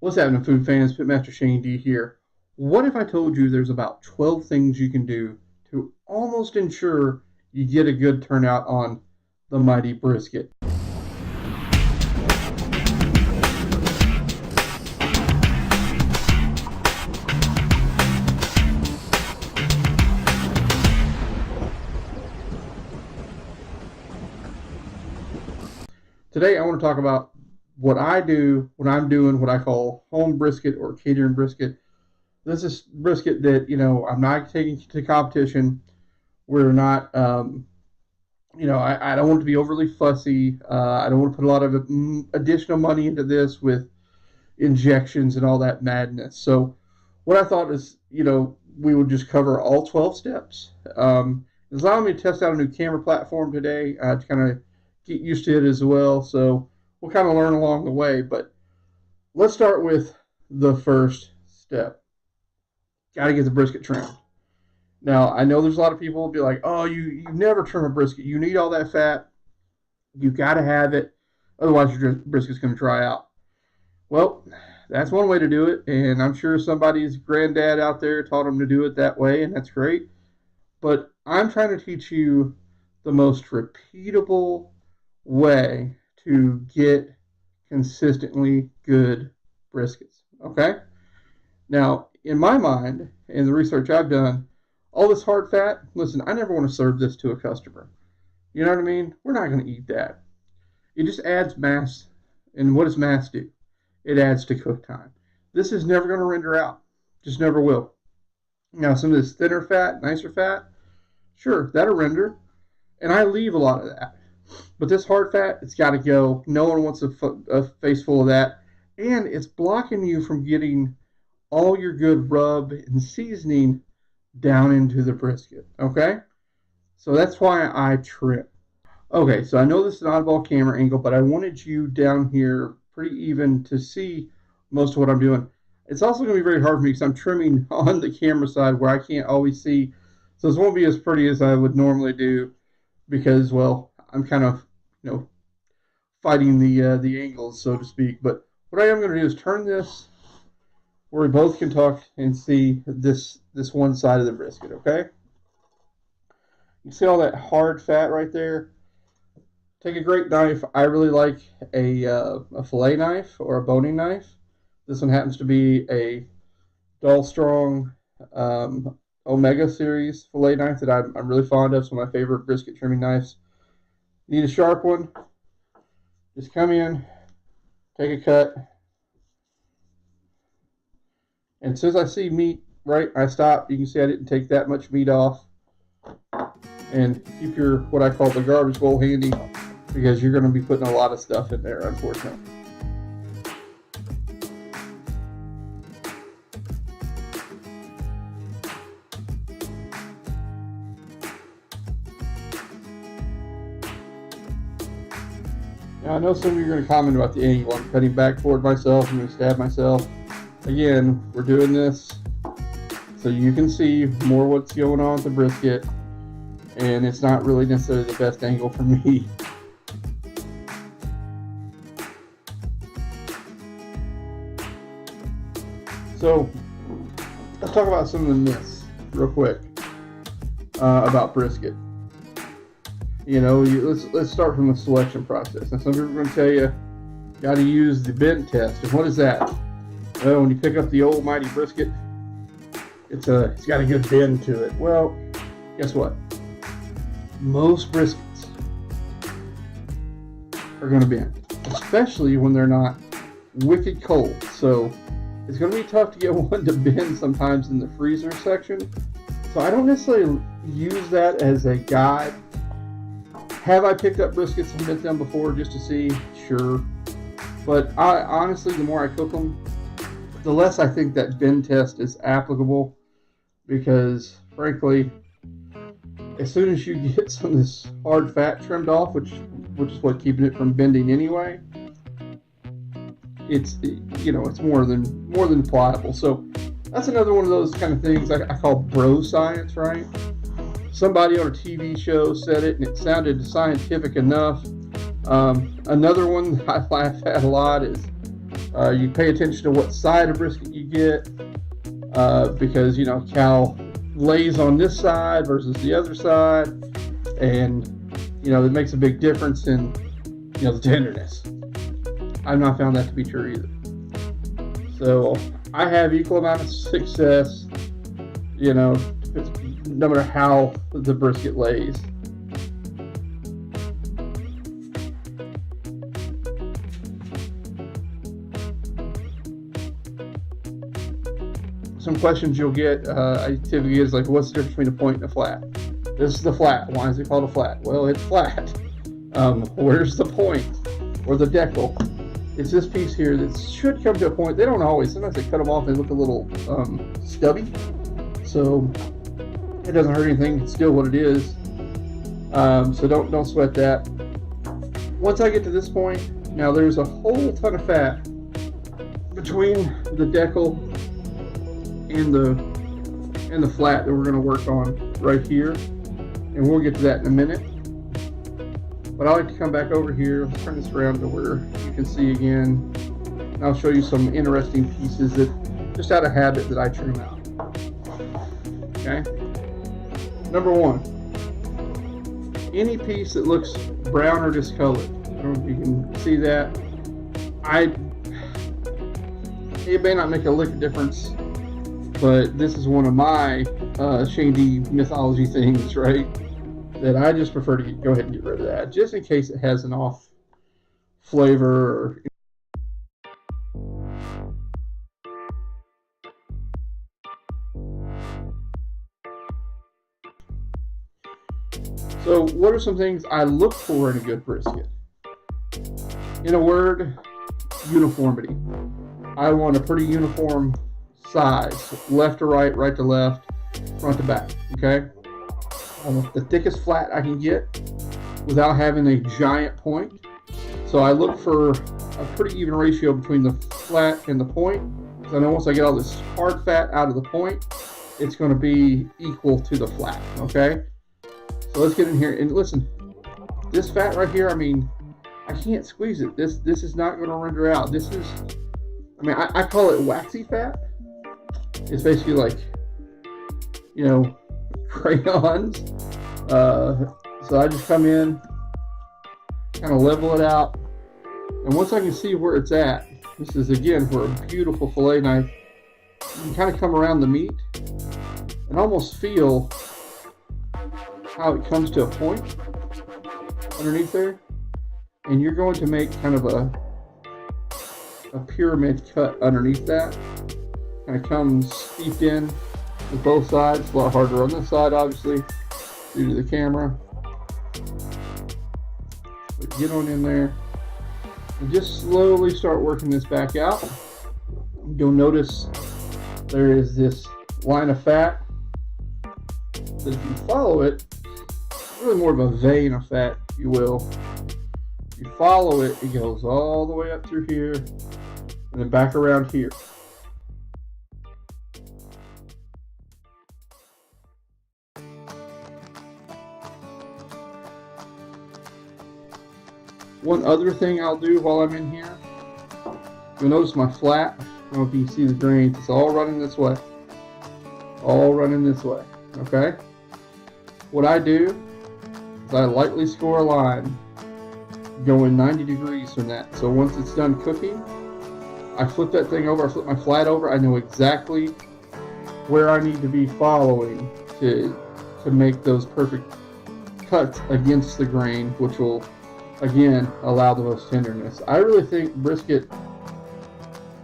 What's happening, food fans? Pitmaster Shane D here. What if I told you there's about 12 things you can do to almost ensure you get a good turnout on the mighty brisket? Today, I want to talk about what I do when I'm doing what I call home brisket or catering brisket. This is brisket that, I'm not taking to competition. We're not, I don't want to be overly fussy. I don't want to put a lot of additional money into this with injections and all that madness. So, what I thought is, we would just cover all 12 steps. It's allowing me to test out a new camera platform today to kind of get used to it as well. So, we'll kind of learn along the way. But let's start with the first step. Got to get the brisket trimmed. Now, I know there's a lot of people who will be like, oh, you never trim a brisket. You need all that fat. You got to have it. Otherwise, your brisket's going to dry out. Well, that's one way to do it. And I'm sure somebody's granddad out there taught him to do it that way, and that's great. But I'm trying to teach you the most repeatable way to get consistently good briskets. Okay? Now, in my mind, in the research I've done, all this hard fat, listen, I never want to serve this to a customer. You know what I mean? We're not going to eat that. It just adds mass. And what does mass do? It adds to cook time. This is never going to render out. Just never will. Now, some of this thinner fat, nicer fat, sure, that'll render. And I leave a lot of that. But this hard fat, it's got to go. No one wants a face full of that. And it's blocking you from getting all your good rub and seasoning down into the brisket. Okay? So that's why I trim. Okay, so I know this is an oddball camera angle, but I wanted you down here pretty even to see most of what I'm doing. It's also going to be very hard for me because I'm trimming on the camera side where I can't always see. So this won't be as pretty as I would normally do because, well, I'm kind of, fighting the angles, so to speak. But what I am going to do is turn this where we both can talk and see this one side of the brisket, okay? You see all that hard fat right there? Take a great knife. I really like a fillet knife or a boning knife. This one happens to be a Dull Strong Omega series fillet knife that I'm really fond of. It's one of my favorite brisket trimming knives. Need a sharp one. Just come in, take a cut. And as soon as I see meat, right, I stop. You can see I didn't take that much meat off. And keep your, what I call the garbage bowl handy, because you're going to be putting a lot of stuff in there, unfortunately. Now, I know some of you are going to comment about the angle. I'm cutting back toward myself. I'm going to stab myself. Again, we're doing this so you can see more what's going on with the brisket, and it's not really necessarily the best angle for me. So, let's talk about some of the myths real quick about brisket. Let's start from the selection process. Now, some people are going to tell you got to use the bend test. And what is that? Well, when you pick up the old mighty brisket, it's got a good bend to it. Well, guess what? Most briskets are going to bend, especially when they're not wicked cold. So it's going to be tough to get one to bend sometimes in the freezer section. So I don't necessarily use that as a guide. Have I picked up briskets and bent them before just to see? Sure. But honestly, the more I cook them, the less I think that bend test is applicable, because frankly, as soon as you get some of this hard fat trimmed off, which is what keeping it from bending anyway, it's more than pliable. So that's another one of those kind of things I call bro science, right? Somebody on a TV show said it, and it sounded scientific enough. Another one I laugh at a lot is You pay attention to what side of brisket you get, because cow lays on this side versus the other side, and it makes a big difference in the tenderness. I've not found that to be true either. So I have equal amount of success, no matter how the brisket lays. Some questions you'll get, I typically is like, what's the difference between a point and a flat? This is the flat. Why is it called a flat? Well, it's flat. Where's the point or the decal? It's this piece here that should come to a point. They don't always. Sometimes they cut them off and they look a little stubby. So it doesn't hurt anything. It's still what it is. So don't sweat that. Once I get to this point, now there's a whole ton of fat between the decal and the flat that we're going to work on right here, and we'll get to that in a minute. But I like to come back over here. Let's turn this around to where you can see again, and I'll show you some interesting pieces that just out of habit that I trim out. Okay, number one, any piece that looks brown or discolored. I don't know if you can see that. It may not make a lick of difference, but this is one of my Shandy mythology things, right? That I just prefer to go ahead and get rid of that, just in case it has an off flavor. So what are some things I look for in a good brisket? In a word, uniformity. I want a pretty uniform size, left to right, right to left, front to back, okay? I want the thickest flat I can get without having a giant point. So I look for a pretty even ratio between the flat and the point, because I know once I get all this hard fat out of the point, it's going to be equal to the flat, okay? So let's get in here and listen. This fat right here, I mean, I can't squeeze it. This is not going to render out. This is, I call it waxy fat. It's basically like, crayons. So I just come in, kind of level it out, and once I can see where it's at, this is again for a beautiful fillet knife, you can kind of come around the meat and almost feel how it comes to a point underneath there, and you're going to make kind of a pyramid cut underneath that. Kind of comes steeped in with both sides. It's a lot harder on this side, obviously, due to the camera. But get on in there and just slowly start working this back out. You'll notice there is this line of fat that if you follow it, it's really more of a vein of fat, if you will. If you follow it, it goes all the way up through here and then back around here. One other thing I'll do while I'm in here, you'll notice my flat, I don't know if you can see the grains, it's all running this way. All running this way, okay? What I do is I lightly score a line going 90 degrees from that. So once it's done cooking, I flip that thing over, I flip my flat over, I know exactly where I need to be following to make those perfect cuts against the grain, which will again allow the most tenderness. I really think brisket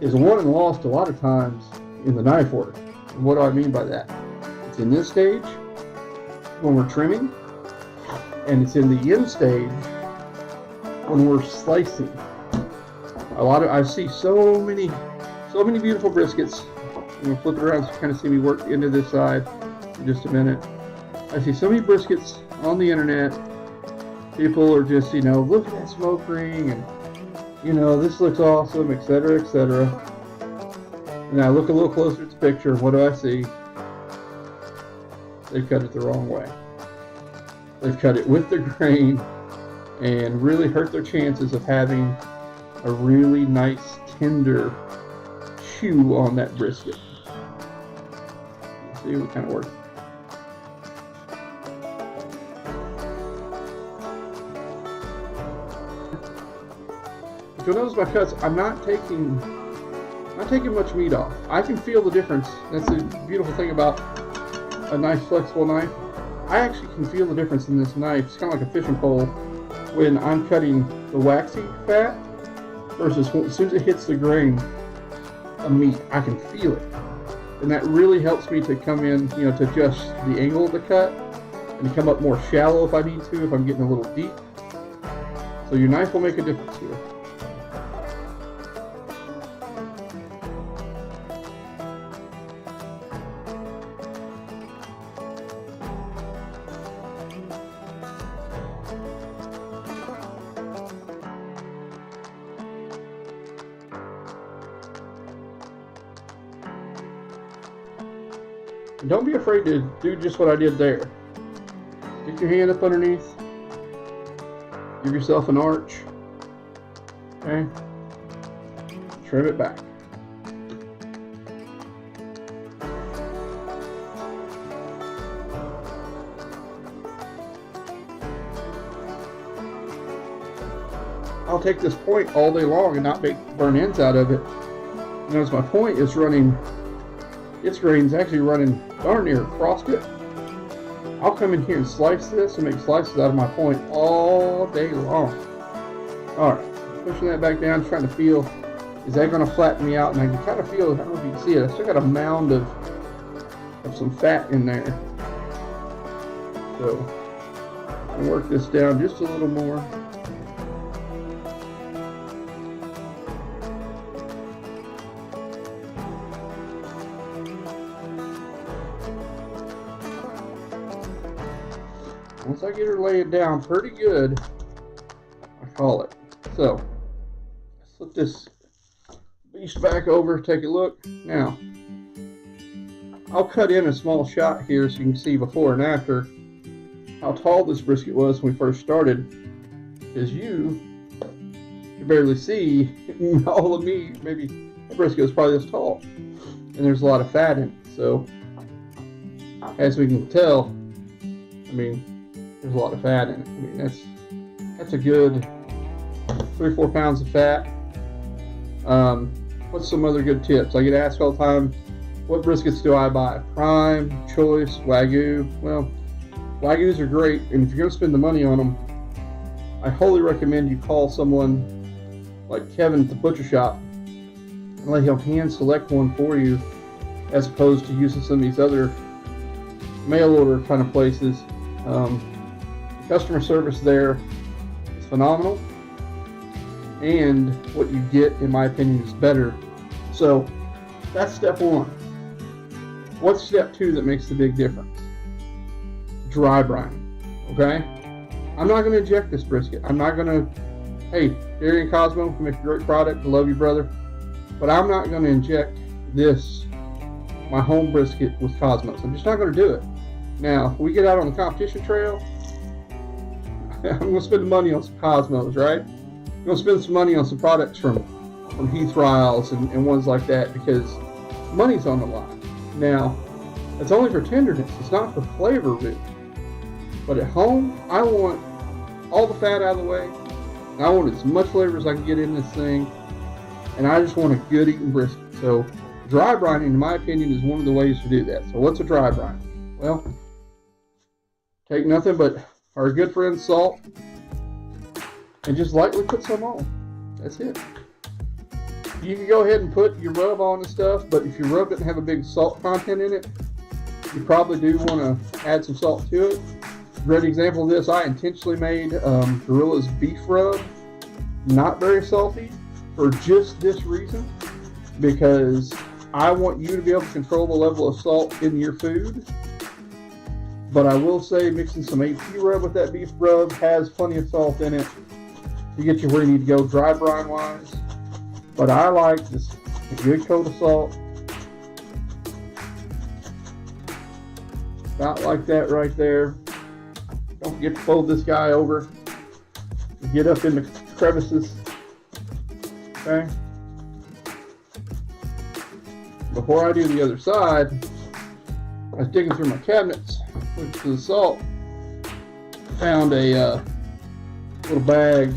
is won and lost a lot of times in the knife work. And what do I mean by that? It's in this stage when we're trimming, and it's in the end stage when we're slicing. I see so many beautiful briskets. I'm gonna flip it around so you kind of see me work into this side in just a minute. I see so many briskets on the internet. People are just, look at that smoke ring, and, this looks awesome, etc., etc. And I look a little closer at the picture. What do I see? They cut it the wrong way. They've cut it with the grain and really hurt their chances of having a really nice, tender chew on that brisket. Let's see what kind of works. You'll notice my cuts, I'm not taking much meat off. I can feel the difference. That's the beautiful thing about a nice flexible knife. I actually can feel the difference in this knife. It's kind of like a fishing pole when I'm cutting the waxy fat versus as soon as it hits the grain of meat, I can feel it. And that really helps me to come in, to adjust the angle of the cut and to come up more shallow if I need to, if I'm getting a little deep. So your knife will make a difference here. And don't be afraid to do just what I did there. Stick your hand up underneath. Give yourself an arch. Okay? Trim it back. I'll take this point all day long and not make burn ends out of it. Notice my point is running, its grain's actually running darn near across it. I'll come in here and slice this and make slices out of my point all day long. Alright, pushing that back down, trying to feel, is that going to flatten me out? And I can kind of feel, I don't know if you can see it, I still got a mound of some fat in there. So, I'll work this down just a little more. Once I get her laid down pretty good, I call it. So, flip this beast back over, take a look. Now, I'll cut in a small shot here so you can see before and after how tall this brisket was when we first started. Because you can barely see all of me. Maybe the brisket was probably this tall. And there's a lot of fat in it. So, as we can tell, there's a lot of fat in it. That's a good 3-4 pounds of fat. What's some other good tips? I get asked all the time, what briskets do I buy? Prime, choice, Wagyu. Well, Wagyus are great, and if you're going to spend the money on them, I wholly recommend you call someone like Kevin at the butcher shop and let him hand select one for you, as opposed to using some of these other mail order kind of places. Customer service there is phenomenal, and what you get, in my opinion, is better. So that's step one. What's step two that makes the big difference? Dry brining. Okay? I'm not going to inject this brisket. I'm not going to, hey, Gary and Cosmo can make a great product. I love you, brother. But I'm not going to inject my home brisket with Cosmos. I'm just not going to do it. Now, if we get out on the competition trail, I'm going to spend the money on some Cosmos, right? I'm going to spend some money on some products from Heath Riles and ones like that, because money's on the line. Now, it's only for tenderness. It's not for flavor, really. But at home, I want all the fat out of the way. And I want as much flavor as I can get in this thing. And I just want a good eating brisket. So, dry brining, in my opinion, is one of the ways to do that. So, what's a dry brine? Well, take nothing but our good friend salt and just lightly put some on. That's it. You can go ahead and put your rub on and stuff, but if your rub doesn't have a big salt content in it, you probably do want to add some salt to it. Great example of this, I intentionally made Gorilla's beef rub not very salty for just this reason, because I want you to be able to control the level of salt in your food. But I will say mixing some AP rub with that beef rub has plenty of salt in it to get you where you need to go dry brine wise. But I like just a good coat of salt. About like that right there. Don't forget to fold this guy over. Get up in the crevices. Okay? before I do the other side, I was digging through my cabinets, looking for the salt, found a little bag,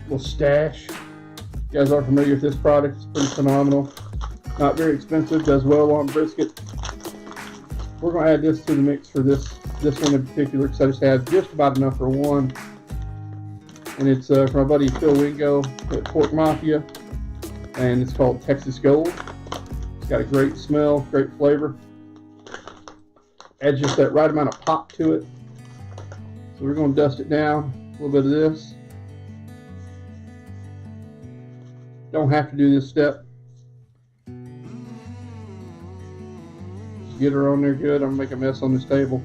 little stash. You guys aren't familiar with this product, it's pretty phenomenal. Not very expensive, does well on brisket. We're going to add this to the mix for this one in particular, because I just have just about enough for one. And it's from my buddy Phil Wingo at Pork Mafia, and it's called Texas Gold. It's got a great smell, great flavor. Adds just that right amount of pop to it. So we're going to dust it down, a little bit of this. Don't have to do this step. Just get her on there good. I'm going to make a mess on this table.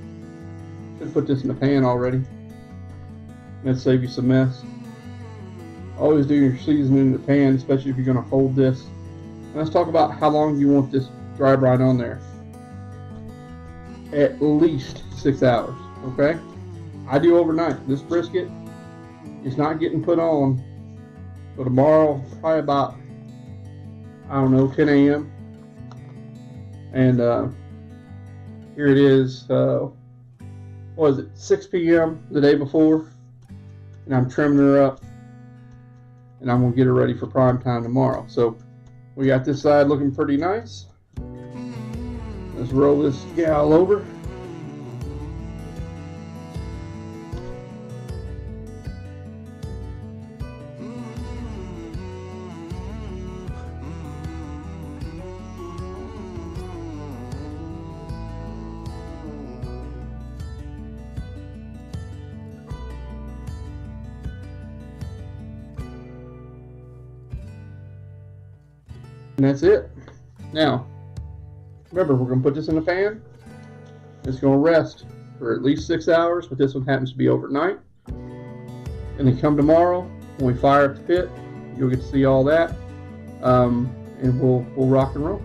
Should put this in the pan already. That'll save you some mess. Always do your seasoning in the pan, especially if you're going to hold this. And let's talk about how long you want this dry brine on there. At least 6 hours, okay? I do overnight. This brisket is not getting put on so tomorrow, probably about, I don't know, 10 a.m. And here it is, what is it, 6 p.m. the day before. And I'm trimming her up. And I'm going to get her ready for prime time tomorrow. So we got this side looking pretty nice. Let's roll this gal over. And that's it. Now, remember, we're going to put this in a pan. It's going to rest for at least 6 hours, but this one happens to be overnight. And then come tomorrow, when we fire up the pit, you'll get to see all that. And we'll rock and roll.